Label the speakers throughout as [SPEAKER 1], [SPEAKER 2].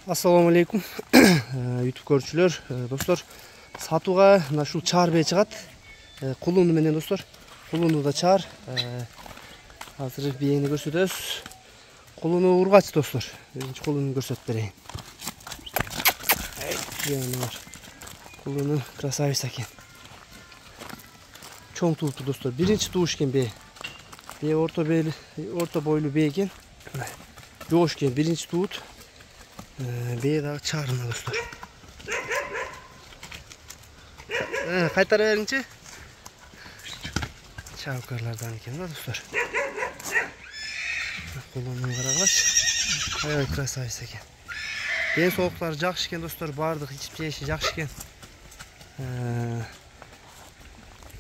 [SPEAKER 1] Assalamu alaikum. YouTube көрүүчүлөр, достор, сатууга мына ушул чаар бээ чыгат. Кулуну менен достор. Кулуну да чаар. Азыр бээни көрсөтөбүз. Кулуну ургач достор. Биринчи кулуну көрсөтүп берейин. Кулуну красавица экен. Чоң туупту достор. Биринчи тууш экен бээ. Бээ орто бойлуу бээ экен. Жоош экен, биринчи туут. Бээ дагы чаарына достор. Кайтара бериңчи. Чабыкарлардан экен да достор. Кулуну карагач. Аябай красавица экен. Ден соолуктары жакшы экен достор, баардык ичип жеши жакшы экен.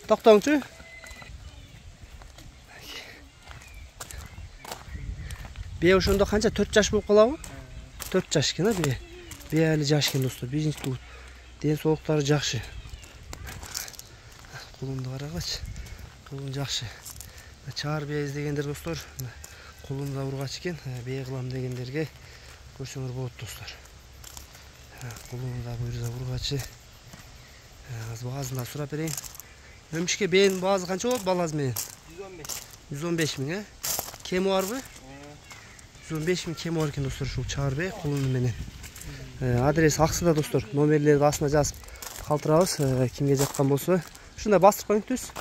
[SPEAKER 1] Токтоңчу. Бээ ошондо канча 4 жаш болуп калабы? 4 жаш экен бээ. Бээ али жаш экен достор. Биринчи туут. Ден соолуктары жакшы. Кулунду карагач. Кулун жакшы. Чаар бээ издегендер достор, кулун да ургач экен. Бээ кылам дегендерге көрсөңөр болот достор. Кулун да буйрда ургачы. Баазына сурап берейин. Өмүшкө бээнин баазы канча болот баласы менен? 115 миң, Кеми барбы? 115 миң кеми бар экен достор ушул чаар бээ кулуну менен. Адрес аксыда достор. Номерлерди астына жазып калтырабыз. Кимге жаккан болсо, ушундай бастырып коюң түз.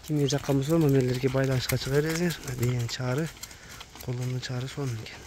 [SPEAKER 1] Кимге жаккан болсо номерлерге байланышка чыга бериңер. Бээнин чаары, кулунун чаары сонун экен.